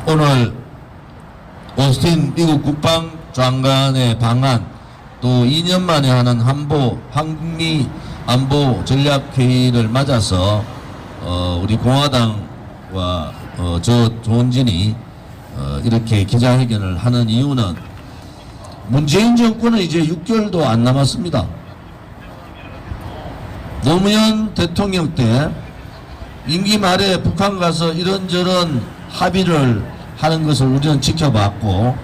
오늘 오스틴 미국 국방장관의 방한, 또 2년 만에 하는 한미 안보 전략회의를 맞아서 우리 공화당과 저 조원진이 이렇게 기자회견을 하는 이유는 문재인 정권은 이제 6개월도 안 남았습니다. 노무현 대통령 때 임기 말에 북한 가서 이런저런 합의를 하는 것을 우리는 지켜봤고,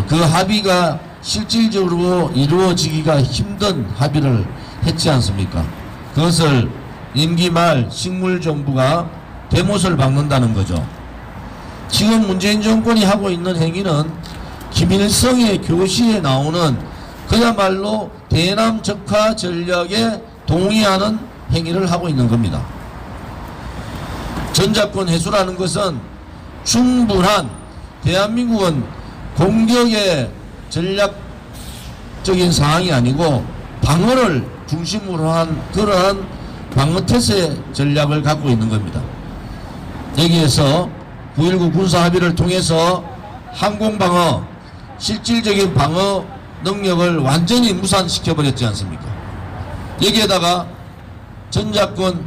그 합의가 실질적으로 이루어지기가 힘든 합의를 했지 않습니까? 그것을 임기 말 식물정부가 대못을 박는다는 거죠. 지금 문재인 정권이 하고 있는 행위는 김일성의 교시에 나오는 그야말로 대남 적화 전략에 동의하는 행위를 하고 있는 겁니다. 전자권 회수라는 것은 충분한, 대한민국은 공격의 전략적인 상황이 아니고 방어를 중심으로 한 그러한 방어태세 전략을 갖고 있는 겁니다. 여기에서 9.19 군사합의를 통해서 항공방어, 실질적인 방어 능력을 완전히 무산시켜버렸지 않습니까? 여기에다가 전자권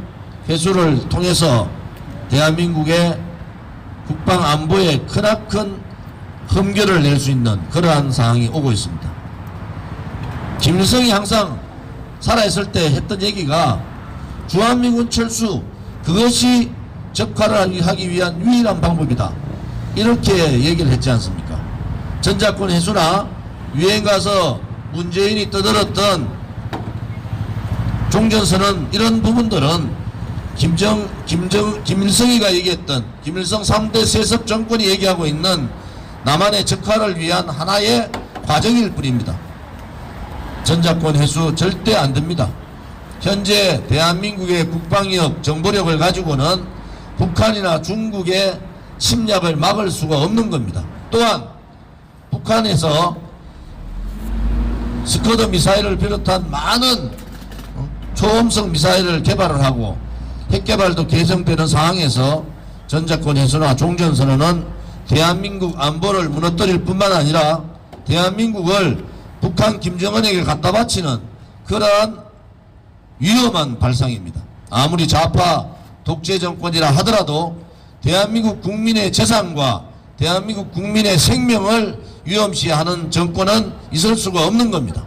회수를 통해서 대한민국의 국방안보에 크나큰 흠결을 낼 수 있는 그러한 상황이 오고 있습니다. 김일성이 항상 살아있을 때 했던 얘기가 주한미군 철수, 그것이 적화를 하기 위한 유일한 방법이다, 이렇게 얘기를 했지 않습니까? 전자권 회수나 유엔 가서 문재인이 떠들었던 종전선언, 이런 부분들은 김일성이가 얘기했던, 김일성 3대 세습 정권이 얘기하고 있는 남한의 적화를 위한 하나의 과정일 뿐입니다. 전자권 회수 절대 안 됩니다. 현재 대한민국의 국방력, 정보력을 가지고는 북한이나 중국의 침략을 막을 수가 없는 겁니다. 또한 북한에서 스커드 미사일을 비롯한 많은 초음속 미사일을 개발을 하고 핵개발도 개정되는 상황에서 전자권 회수나 종전선언은 대한민국 안보를 무너뜨릴 뿐만 아니라 대한민국을 북한 김정은에게 갖다 바치는 그러한 위험한 발상입니다. 아무리 좌파 독재 정권이라 하더라도 대한민국 국민의 재산과 대한민국 국민의 생명을 위험시하는 정권은 있을 수가 없는 겁니다.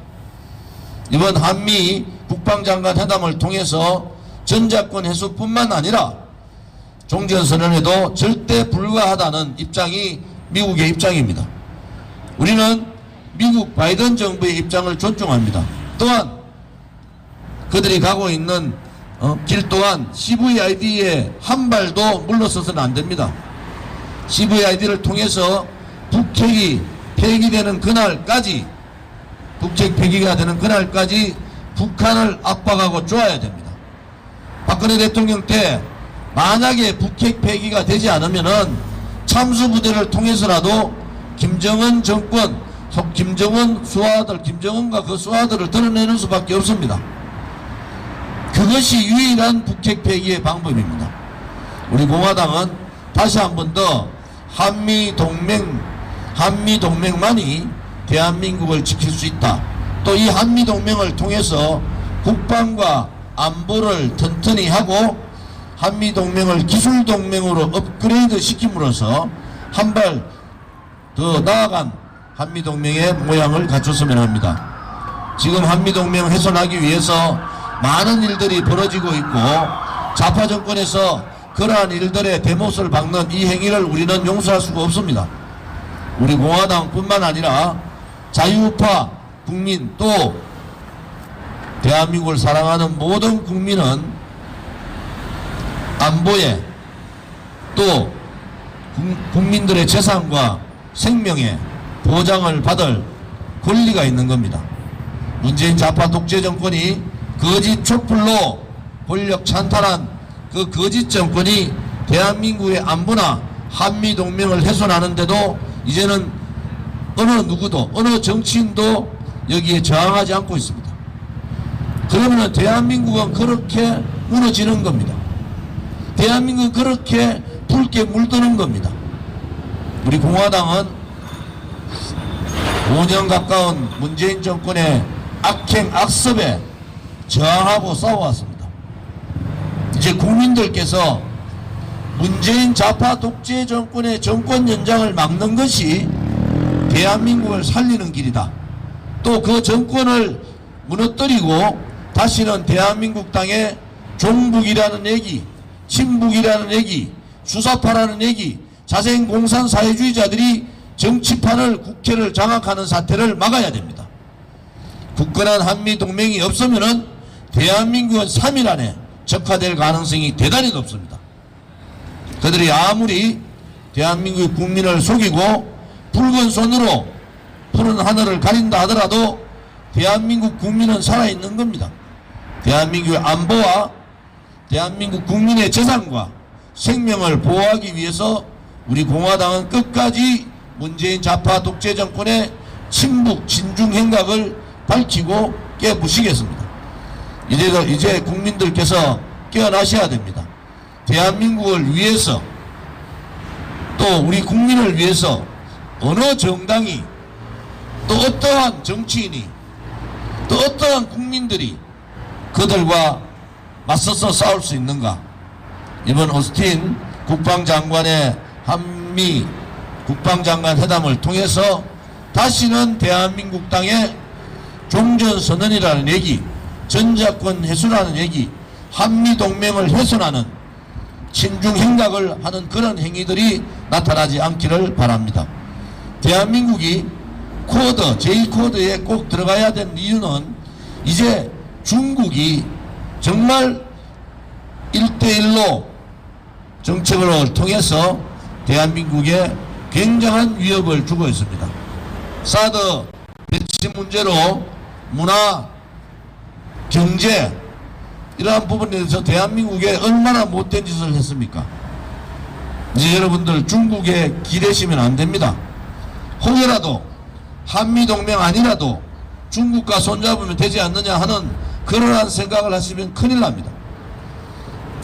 이번 한미 국방장관 회담을 통해서 전자권 회수뿐만 아니라 종전선언에도 절대 불가하다는 입장이 미국의 입장입니다. 우리는 미국 바이든 정부의 입장을 존중합니다. 또한 그들이 가고 있는 길 또한 CVID에 한 발도 물러서서는 안 됩니다. CVID를 통해서 북핵이 폐기되는 그날까지, 북핵 폐기가 되는 그날까지 북한을 압박하고 쪼아야 됩니다. 박근혜 대통령 때 만약에 북핵 폐기가 되지 않으면은 참수부대를 통해서라도 김정은 정권, 김정은 수하들, 김정은과 그 수하들을 드러내는 수밖에 없습니다. 그것이 유일한 북핵 폐기의 방법입니다. 우리 공화당은 다시 한 번 더 한미동맹만이 대한민국을 지킬 수 있다. 또 이 한미동맹을 통해서 국방과 안보를 튼튼히 하고 한미동맹을 기술동맹으로 업그레이드 시킴으로써 한 발 더 나아간 한미동맹의 모양을 갖췄으면 합니다. 지금 한미동맹 훼손하기 위해서 많은 일들이 벌어지고 있고 좌파 정권에서 그러한 일들의 대못을 박는 이 행위를 우리는 용서할 수가 없습니다. 우리 공화당뿐만 아니라 자유우파 국민, 또 대한민국을 사랑하는 모든 국민은 안보에, 또 국민들의 재산과 생명에 보장을 받을 권리가 있는 겁니다. 문재인 좌파 독재 정권이 거짓 촛불로 권력 찬탈한 그 거짓 정권이 대한민국의 안보나 한미동맹을 훼손하는데도 이제는 어느 누구도, 어느 정치인도 여기에 저항하지 않고 있습니다. 그러면 대한민국은 그렇게 무너지는 겁니다. 대한민국은 그렇게 붉게 물드는 겁니다. 우리 공화당은 5년 가까운 문재인 정권의 악행 악습에 저항하고 싸워왔습니다. 이제 국민들께서 문재인 좌파 독재 정권의 정권 연장을 막는 것이 대한민국을 살리는 길이다. 또 그 정권을 무너뜨리고 다시는 대한민국 땅에 종북이라는 얘기, 친북이라는 얘기, 수사파라는 얘기, 자생공산 사회주의자들이 정치판을 국회를 장악하는 사태를 막아야 됩니다. 굳건한 한미동맹이 없으면은 대한민국은 3일 안에 적화될 가능성이 대단히 높습니다. 그들이 아무리 대한민국 국민을 속이고 붉은 손으로 푸른 하늘을 가린다 하더라도 대한민국 국민은 살아있는 겁니다. 대한민국의 안보와 대한민국 국민의 재산과 생명을 보호하기 위해서 우리 공화당은 끝까지 문재인 좌파 독재 정권의 친북 진중 행각을 밝히고 깨부시겠습니다. 이제 국민들께서 깨어나셔야 됩니다. 대한민국을 위해서 또 우리 국민을 위해서 어느 정당이 또 어떠한 정치인이 또 어떠한 국민들이 그들과 맞서서 싸울 수 있는가. 이번 오스틴 국방장관의 한미 국방장관 회담을 통해서 다시는 대한민국 땅에 종전선언이라는 얘기, 전자권 해소라는 얘기, 한미동맹을 훼손하는 친중행각을 하는 그런 행위들이 나타나지 않기를 바랍니다. 대한민국이 쿼드, 제2쿼드에 꼭 들어가야 되는 이유는 이제 중국이 정말 1대1로 정책을 통해서 대한민국에 굉장한 위협을 주고 있습니다. 사드 배치 문제로 문화, 경제 이러한 부분에 대해서 대한민국에 얼마나 못된 짓을 했습니까? 이제 여러분들 중국에 기대시면 안 됩니다. 혹여라도 한미동맹 아니라도 중국과 손잡으면 되지 않느냐 하는 그러한 생각을 하시면 큰일 납니다.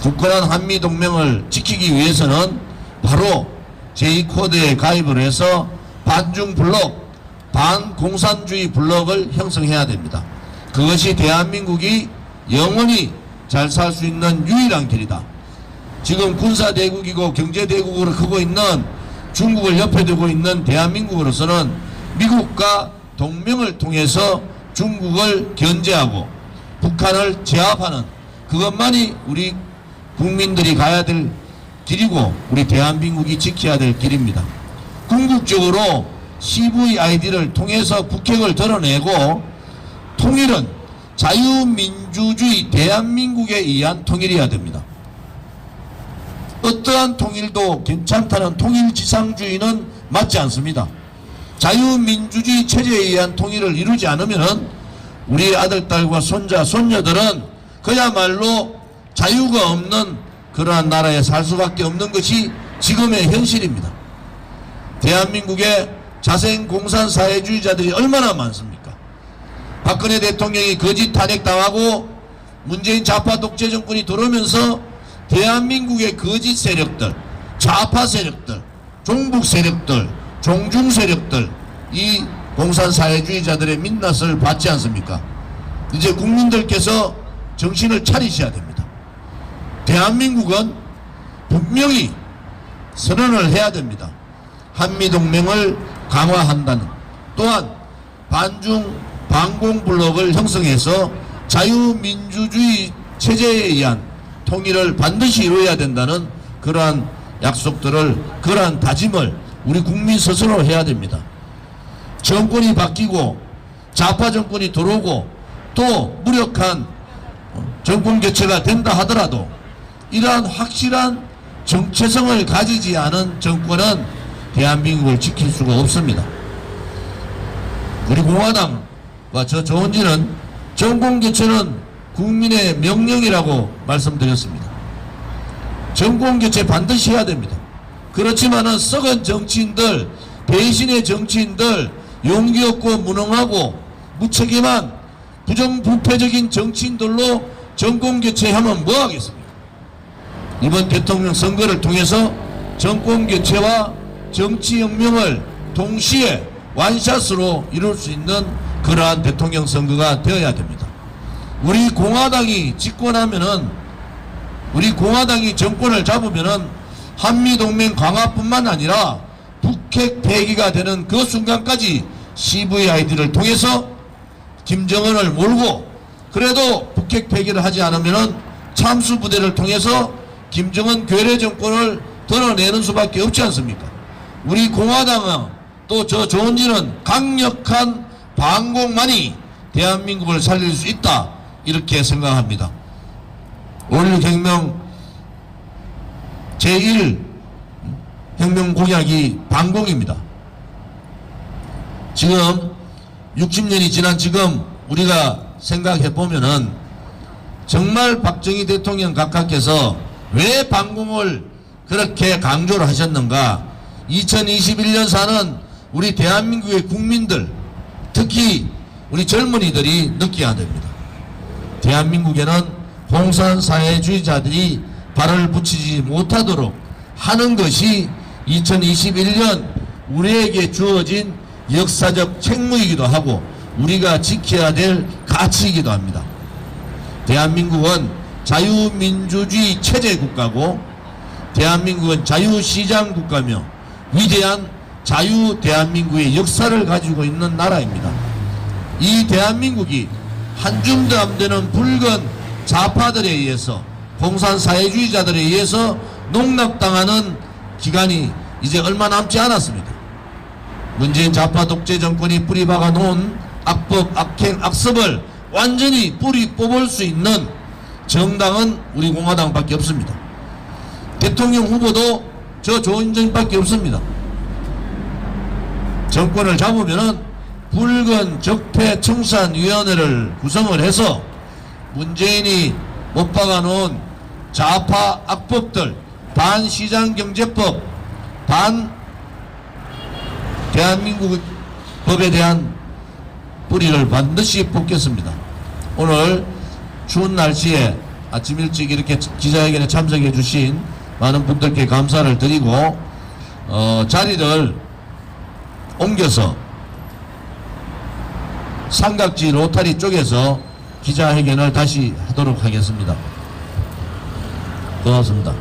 굳건한 한미동맹을 지키기 위해서는 바로 제2쿼드에 가입을 해서 반중 블록, 반공산주의 블록을 형성해야 됩니다. 그것이 대한민국이 영원히 잘 살 수 있는 유일한 길이다. 지금 군사대국이고 경제대국으로 크고 있는 중국을 옆에 두고 있는 대한민국으로서는 미국과 동맹을 통해서 중국을 견제하고 북한을 제압하는 그것만이 우리 국민들이 가야 될 길이고 우리 대한민국이 지켜야 될 길입니다. 궁극적으로 CVID를 통해서 북핵을 드러내고 통일은 자유민주주의 대한민국에 의한 통일이어야 됩니다. 어떠한 통일도 괜찮다는 통일지상주의는 맞지 않습니다. 자유민주주의 체제에 의한 통일을 이루지 않으면 우리 아들, 딸과 손자, 손녀들은 그야말로 자유가 없는 그러한 나라에 살 수밖에 없는 것이 지금의 현실입니다. 대한민국에 자생공산 사회주의자들이 얼마나 많습니까? 박근혜 대통령이 거짓 탄핵당하고 문재인 좌파 독재 정권이 들어오면서 대한민국의 거짓 세력들, 좌파 세력들, 종북 세력들, 종중 세력들, 이 공산사회주의자들의 민낯을 받지 않습니까? 이제 국민들께서 정신을 차리셔야 됩니다. 대한민국은 분명히 선언을 해야 됩니다. 한미동맹을 강화한다는, 또한 반중 반공블록을 형성해서 자유민주주의 체제에 의한 통일을 반드시 이루어야 된다는 그러한 약속들을, 그러한 다짐을 우리 국민 스스로 해야 됩니다. 정권이 바뀌고 좌파 정권이 들어오고 또 무력한 정권 교체가 된다 하더라도 이러한 확실한 정체성을 가지지 않은 정권은 대한민국을 지킬 수가 없습니다. 우리 공화당과 저 조은진은 정권 교체는 국민의 명령이라고 말씀드렸습니다. 정권 교체 반드시 해야 됩니다. 그렇지만은 썩은 정치인들, 배신의 정치인들, 용기 없고 무능하고 무책임한 부정부패적인 정치인들로 정권 교체하면 뭐 하겠습니까? 이번 대통령 선거를 통해서 정권 교체와 정치혁명을 동시에 완샷으로 이룰 수 있는 그러한 대통령 선거가 되어야 됩니다. 우리 공화당이 집권하면은, 우리 공화당이 정권을 잡으면은 한미동맹 강화뿐만 아니라 북핵 폐기가 되는 그 순간까지 CVID를 통해서 김정은을 몰고, 그래도 북핵 폐기를 하지 않으면은 참수 부대를 통해서 김정은 괴뢰 정권을 드러내는 수밖에 없지 않습니까? 우리 공화당은 또 저 조은진은 강력한 반공만이 대한민국을 살릴 수 있다, 이렇게 생각합니다. 5.16 혁명 제1 혁명 공약이 반공입니다. 지금 60년이 지난 지금 우리가 생각해 보면은 정말 박정희 대통령 각하께서 왜 반공을 그렇게 강조를 하셨는가? 2021년 사는 우리 대한민국의 국민들, 특히 우리 젊은이들이 느껴야 됩니다. 대한민국에는 공산사회주의자들이 발을 붙이지 못하도록 하는 것이 2021년 우리에게 주어진 역사적 책무이기도 하고 우리가 지켜야 될 가치이기도 합니다. 대한민국은 자유민주주의 체제 국가고, 대한민국은 자유시장 국가며 위대한 자유 대한민국의 역사를 가지고 있는 나라입니다. 이 대한민국이 한 줌도 안 되는 붉은 좌파들에 의해서, 공산사회주의자들에 의해서 농락당하는 기간이 이제 얼마 남지 않았습니다. 문재인 좌파 독재 정권이 뿌리박아 놓은 악법, 악행, 악습을 완전히 뿌리 뽑을 수 있는 정당은 우리 공화당밖에 없습니다. 대통령 후보도 저 조은정밖에 없습니다. 정권을 잡으면은 붉은 적폐청산위원회를 구성을 해서 문재인이 못 박아놓은 좌파 악법들, 반시장경제법, 반 대한민국 법에 대한 뿌리를 반드시 뽑겠습니다. 오늘 추운 날씨에 아침 일찍 이렇게 기자회견에 참석해 주신 많은 분들께 감사를 드리고, 자리를 옮겨서 삼각지 로타리 쪽에서 기자회견을 다시 하도록 하겠습니다. 고맙습니다.